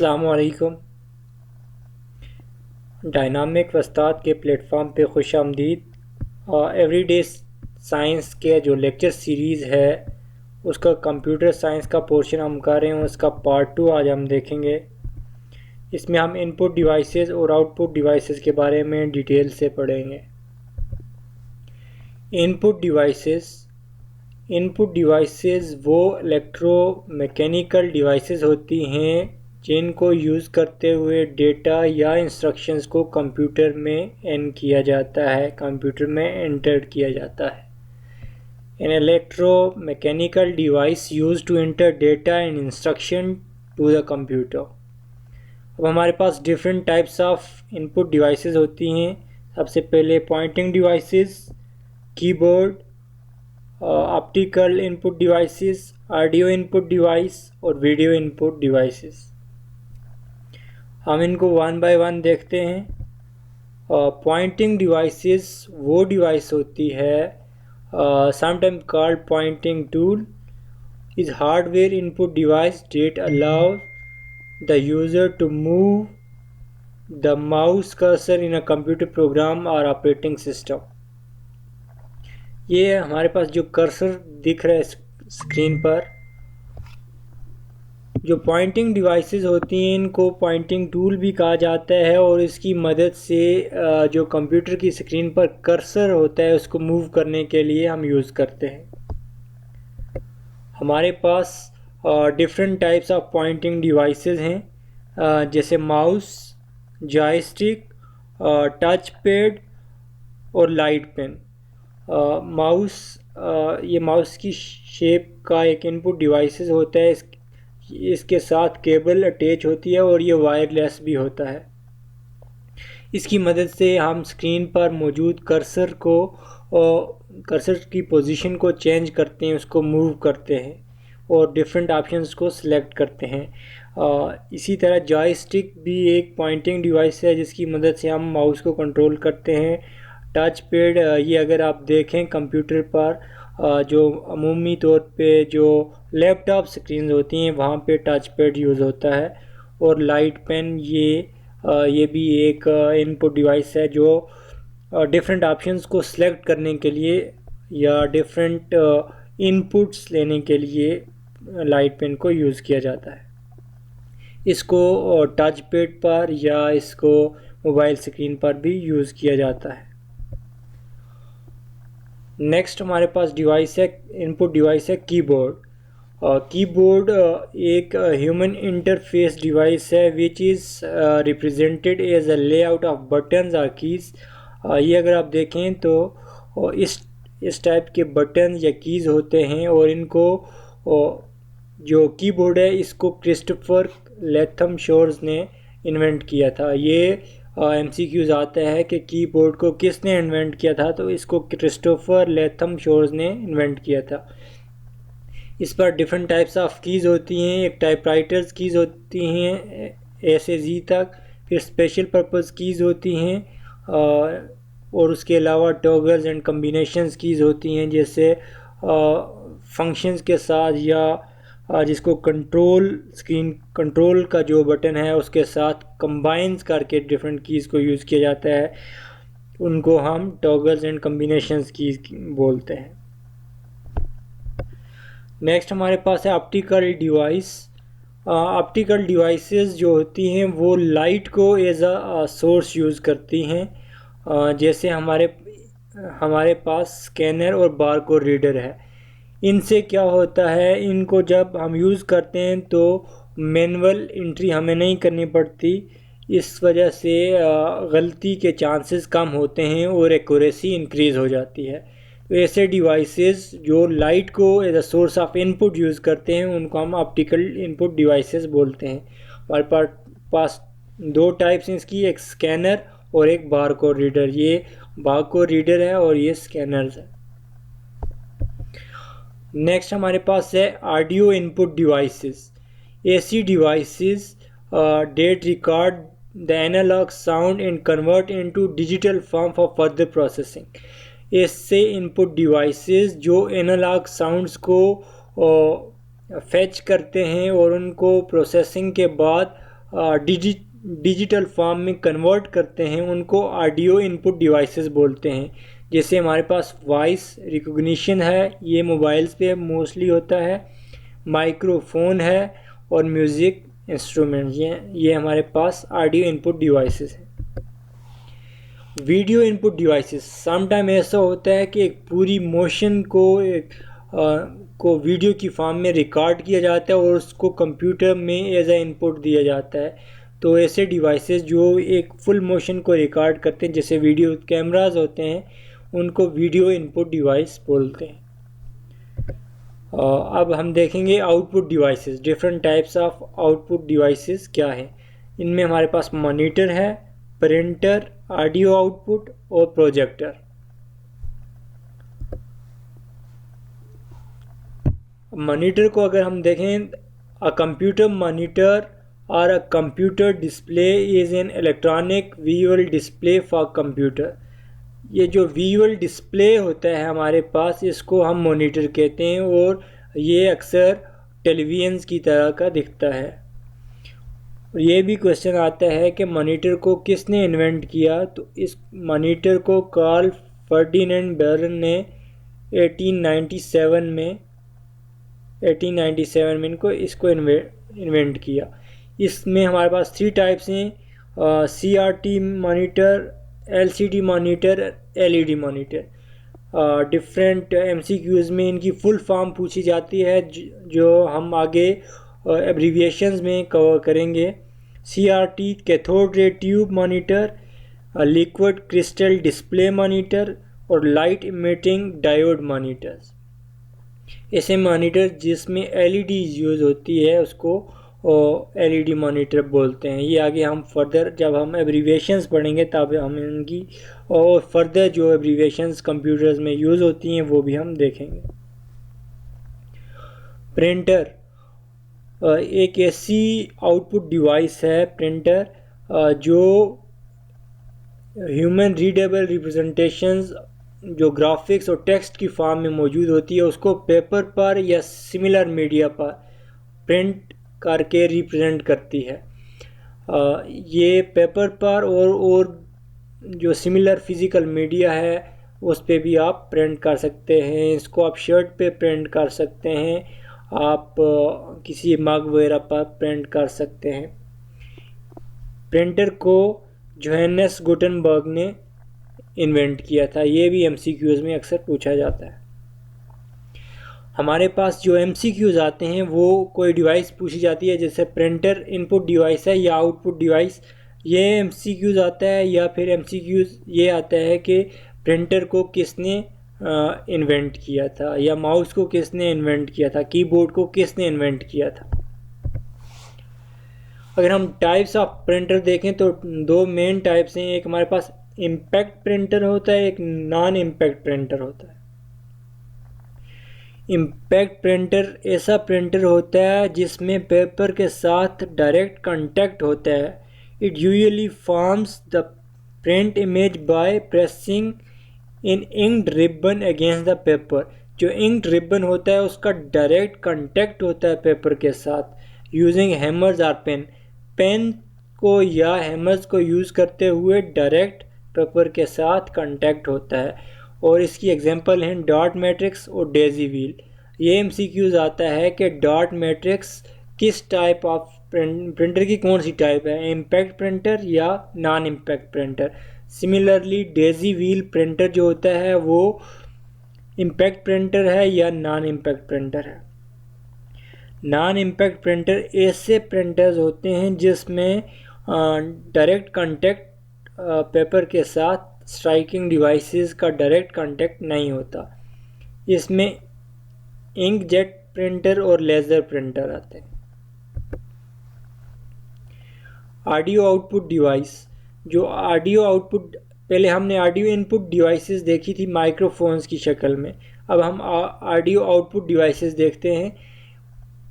अस्सलाम वालेकुम। डायनामिक वस्ताद के प्लेटफॉर्म पे खुश आमदीद। एवरीडे साइंस के जो लेक्चर सीरीज़ है उसका कंप्यूटर साइंस का पोर्शन हम कर रहे हैं, उसका पार्ट 2 आज हम देखेंगे। इसमें हम इनपुट डिवाइसेस और आउटपुट डिवाइसेस के बारे में डिटेल से पढ़ेंगे। इनपुट डिवाइसेस वो इलेक्ट्रोमैकेनिकल डिवाइसेस होती हैं जिनको यूज़ करते हुए डेटा या इंस्ट्रक्शंस को कंप्यूटर में कंप्यूटर में एंटर किया जाता है। An electromechanical device used to enter data and instruction to the computer। अब हमारे पास different types of input devices होती हैं। सबसे पहले pointing devices, keyboard, optical input devices, audio input device और वीडियो इनपुट डिवाइसेस। हम इनको वन बाय वन देखते हैं। पॉइंटिंग डिवाइसेस वो डिवाइस होती है sometimes called pointing tool is hardware input device that allows the user to move the mouse cursor in a computer program or operating system। ये हमारे पास जो कर्सर दिख रहा है स्क्रीन पर, जो पॉइंटिंग डिवाइसेस होती हैं इनको पॉइंटिंग टूल भी कहा जाता है और इसकी मदद से जो कंप्यूटर की स्क्रीन पर कर्सर होता है उसको मूव करने के लिए हम यूज़ करते हैं। हमारे पास different types of pointing devices हैं, जैसे माउस, जॉयस्टिक, टच पैड और लाइट पेन। ये माउस की शेप का एक इनपुट डिवाइसेस होता है। इसके साथ केबल अटैच होती है और ये वायरलेस भी होता है। इसकी मदद से हम स्क्रीन पर मौजूद कर्सर की पोजीशन को चेंज करते हैं, उसको मूव करते हैं और डिफरेंट ऑप्शंस को सिलेक्ट करते हैं। इसी तरह जॉयस्टिक भी एक पॉइंटिंग डिवाइस है जिसकी मदद से हम माउस को कंट्रोल करते हैं। टच पैड, ये अगर आप देखें कंप्यूटर पर जो अमूमी तौर पे जो लैपटॉप स्क्रीन होती हैं वहाँ पे टच पैड यूज़ होता है। और लाइट पेन ये भी एक इनपुट डिवाइस है जो डिफरेंट ऑप्शंस को सिलेक्ट करने के लिए या डिफरेंट इनपुट्स लेने के लिए लाइट पेन को यूज़ किया जाता है। इसको टच पैड पर या इसको मोबाइल स्क्रीन पर भी यूज़ किया जाता है। नेक्स्ट हमारे पास इनपुट डिवाइस है कीबोर्ड। कीबोर्ड एक ह्यूमन इंटरफेस डिवाइस है which is represented as a layout of buttons और कीज़। ये अगर आप देखें तो इस टाइप के बटन या कीज़ होते हैं और इनको जो कीबोर्ड है इसको क्रिस्टोफर लैथम शोर्स ने इन्वेंट किया था। ये MCQs आता है कि कीबोर्ड को किसने इन्वेंट किया था, तो इसको क्रिस्टोफर लैथम शोर्स ने इन्वेंट किया था। इस पर डिफरेंट टाइप्स ऑफ कीज़ होती हैं। एक टाइपराइटर्स कीज़ होती हैं A से Z तक, फिर स्पेशल पर्पस कीज़ होती हैं और उसके अलावा टॉगल्स एंड कम्बिनेशंस कीज़ होती हैं, जैसे फंक्शंस के साथ या जिसको कंट्रोल का जो बटन है उसके साथ कंबाइंस करके डिफरेंट कीज़ को यूज़ किया जाता है, उनको हम टॉगल्स एंड कम्बिनेशंस कीज़ बोलते हैं। नेक्स्ट हमारे पास है ऑप्टिकल डिवाइस। ऑप्टिकल डिवाइसेस जो होती हैं वो लाइट को एज अ सोर्स यूज़ करती हैं। जैसे हमारे पास स्कैनर और बारकोड रीडर है। इनसे क्या होता है, इनको जब हम यूज़ करते हैं तो मैनुअल एंट्री हमें नहीं करनी पड़ती। इस वजह से गलती के चांसेस कम होते हैं और एक्यूरेसी इंक्रीज़ हो जाती है। तो ऐसे डिवाइसेस जो लाइट को as a source of input use करते हैं उनको हम ऑप्टिकल इनपुट डिवाइसेस बोलते हैं। हमारे पास दो टाइप्स हैं इसकी, एक स्कैनर और एक बारकोड रीडर। ये बारकोड रीडर है और ये स्कैनर्स है। नेक्स्ट हमारे पास है audio input devices. AC devices that record the analog sound and convert into digital form for further processing. ऐसे इनपुट डिवाइसेस जो एनालॉग साउंड्स को फेच करते हैं और उनको प्रोसेसिंग के बाद डिजिटल फॉर्म में कन्वर्ट करते हैं उनको ऑडियो इनपुट डिवाइसेस बोलते हैं। जैसे हमारे पास वॉइस रिकॉग्निशन है, ये मोबाइल्स पे मोस्टली होता है, माइक्रोफोन है और म्यूज़िक इंस्ट्रूमेंट, ये हमारे पास ऑडियो इनपुट डिवाइसेस हैं। Video input devices some time ऐसा होता है कि एक पूरी मोशन को वीडियो की फॉर्म में रिकॉर्ड किया जाता है और उसको कंप्यूटर में एज ए इनपुट दिया जाता है। तो ऐसे डिवाइसेस जो एक फुल मोशन को रिकॉर्ड करते हैं, जैसे वीडियो कैमरास होते हैं, उनको वीडियो इनपुट डिवाइस बोलते हैं। अब हम देखेंगे output devices. Different types of output devices क्या है। इनमें हमारे पास मॉनिटर है, प्रिंटर, ऑडियो आउटपुट और प्रोजेक्टर। मॉनिटर को अगर हम देखें, अ कंप्यूटर मॉनिटर और a computer display is an electronic visual display for computer. ये जो विजुअल डिस्प्ले होता है हमारे पास, इसको हम मॉनिटर कहते हैं और ये अक्सर टेलीविजन की तरह का दिखता है। ये भी क्वेश्चन आता है कि मॉनिटर को किसने इन्वेंट किया। तो इस मॉनिटर को कार्ल फर्डिनेंड बेरन ने 1897 में इसको इन्वेंट किया। इसमें हमारे पास 3 टाइप्स हैं, CRT monitor, LCD monitor, LED monitor. Different MCQs में इनकी फुल फॉर्म पूछी जाती है, जो हम आगे एब्रीविएशंस में कवर करेंगे। CRT cathode ray tube monitor, liquid crystal display monitor और लाइट इमिटिंग डायोड मॉनिटर्स। ऐसे मॉनिटर जिसमें LED यूज़ होती है उसको LED मॉनिटर बोलते हैं। ये आगे हम फर्दर जब हम एब्रीविएशंस पढ़ेंगे तब हम इनकी और फर्दर जो एब्रीविएशंस कंप्यूटर्स में यूज़ होती हैं वो भी हम देखेंगे। प्रिंटर एक ऐसी आउटपुट डिवाइस है, प्रिंटर, जो ह्यूमन रीडेबल रिप्रेजेंटेशंस जो ग्राफिक्स और टेक्स्ट की फॉर्म में मौजूद होती है उसको पेपर पर या सिमिलर मीडिया पर प्रिंट करके रिप्रेजेंट करती है। ये पेपर पर और जो सिमिलर फिज़िकल मीडिया है उस पे भी आप प्रिंट कर सकते हैं। इसको आप शर्ट पे प्रिंट कर सकते हैं, आप किसी मग वगैरह पर प्रिंट कर सकते हैं। प्रिंटर को जोहान्स गुटेनबर्ग ने इन्वेंट किया था। ये भी MCQs में अक्सर पूछा जाता है। हमारे पास जो MCQs आते हैं वो कोई डिवाइस पूछी जाती है, जैसे प्रिंटर इनपुट डिवाइस है या आउटपुट डिवाइस, ये MCQs आता है। या फिर MCQs ये आता है कि प्रिंटर को किसने इन्वेंट किया था, या माउस को किसने इन्वेंट किया था, कीबोर्ड को किसने इन्वेंट किया था। अगर हम टाइप्स ऑफ प्रिंटर देखें तो 2 मेन टाइप्स हैं। एक हमारे पास इम्पैक्ट प्रिंटर होता है, एक नॉन इम्पैक्ट प्रिंटर होता है। इम्पैक्ट प्रिंटर ऐसा प्रिंटर होता है जिसमें पेपर के साथ डायरेक्ट कांटेक्ट होता है। It usually forms the print image by pressing in inked ribbon against the paper. जो इंक्ड रिबन होता है उसका डायरेक्ट कांटेक्ट होता है पेपर के साथ यूजिंग हैमर्स और पेन। पेन को या हैमर्स को यूज़ करते हुए डायरेक्ट पेपर के साथ कांटेक्ट होता है। और इसकी एग्जांपल हैं डॉट मैट्रिक्स और डेजी व्हील। ये MCQs आता है कि डॉट मैट्रिक्स किस टाइप ऑफ प्रिंटर की कौन सी टाइप है, इम्पैक्ट प्रिंटर या non impact printer. Similarly Daisy wheel printer जो होता है वो इम्पैक्ट प्रिंटर है या नॉन इम्पैक्ट प्रिंटर है। नॉन इम्पैक्ट प्रिंटर ऐसे प्रिंटर्स होते हैं जिसमें डायरेक्ट कांटेक्ट पेपर के साथ स्ट्राइकिंग डिवाइसेस का डायरेक्ट कांटेक्ट नहीं होता। इसमें इंकजेट प्रिंटर और लेज़र प्रिंटर आते हैं। ऑडियो आउटपुट डिवाइस, जो ऑडियो आउटपुट, पहले हमने ऑडियो इनपुट डिवाइसेस देखी थी माइक्रोफोन्स की शक्ल में, अब हम ऑडियो आउटपुट डिवाइसेस देखते हैं।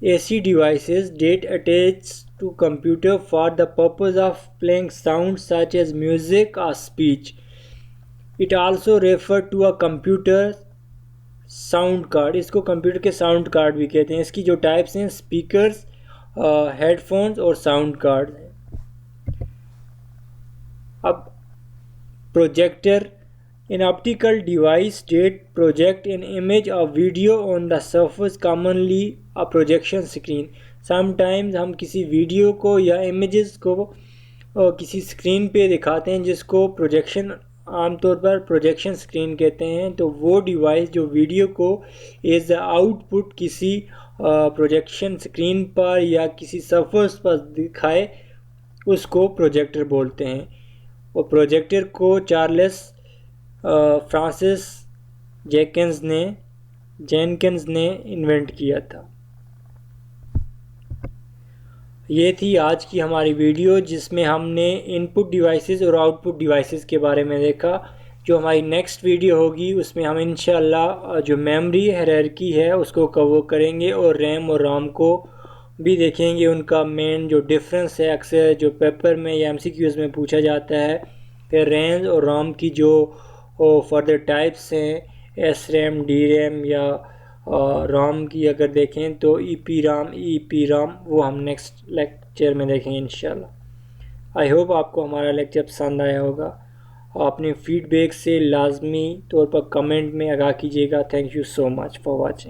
AC devices that attach to computer for the purpose of playing sounds such as music or speech. It also referred to a computer sound card. इसको कंप्यूटर के साउंड कार्ड भी कहते हैं। इसकी जो types हैं स्पीकर्स, हेडफोन्स और sound card हैं। projector, an optical device that project an image or video on the surface, commonly a projection screen. Sometimes हम किसी वीडियो को या इमेजेस को किसी स्क्रीन पे दिखाते हैं जिसको प्रोजेक्शन, आमतौर पर प्रोजेक्शन स्क्रीन कहते हैं। तो वो डिवाइस जो वीडियो को एज आउटपुट किसी प्रोजेक्शन स्क्रीन पर या किसी सरफेस पर दिखाए उसको प्रोजेक्टर बोलते हैं। और प्रोजेक्टर को चार्ल्स फ्रांसिस जेनकिंस ने इन्वेंट किया था। ये थी आज की हमारी वीडियो जिसमें हमने इनपुट डिवाइसेस और आउटपुट डिवाइसेस के बारे में देखा। जो हमारी नेक्स्ट वीडियो होगी उसमें हम इंशाल्लाह जो मेमोरी हायरार्की है उसको कवर करेंगे और रैम और रोम को भी देखेंगे, उनका मेन जो डिफरेंस है अक्सर जो पेपर में या एमसीक्यूज में पूछा जाता है। फिर रैम और रोम की जो फर्दर टाइप्स हैं, एस रैम, डी रैम या रोम की अगर देखें तो ईपी राम, वो हम नेक्स्ट लेक्चर में देखेंगे इंशाल्लाह। आई होप आपको हमारा लेक्चर पसंद आया होगा। अपने फीडबैक से लाजमी तौर पर कमेंट में आगाह कीजिएगा। Thank you so much for watching.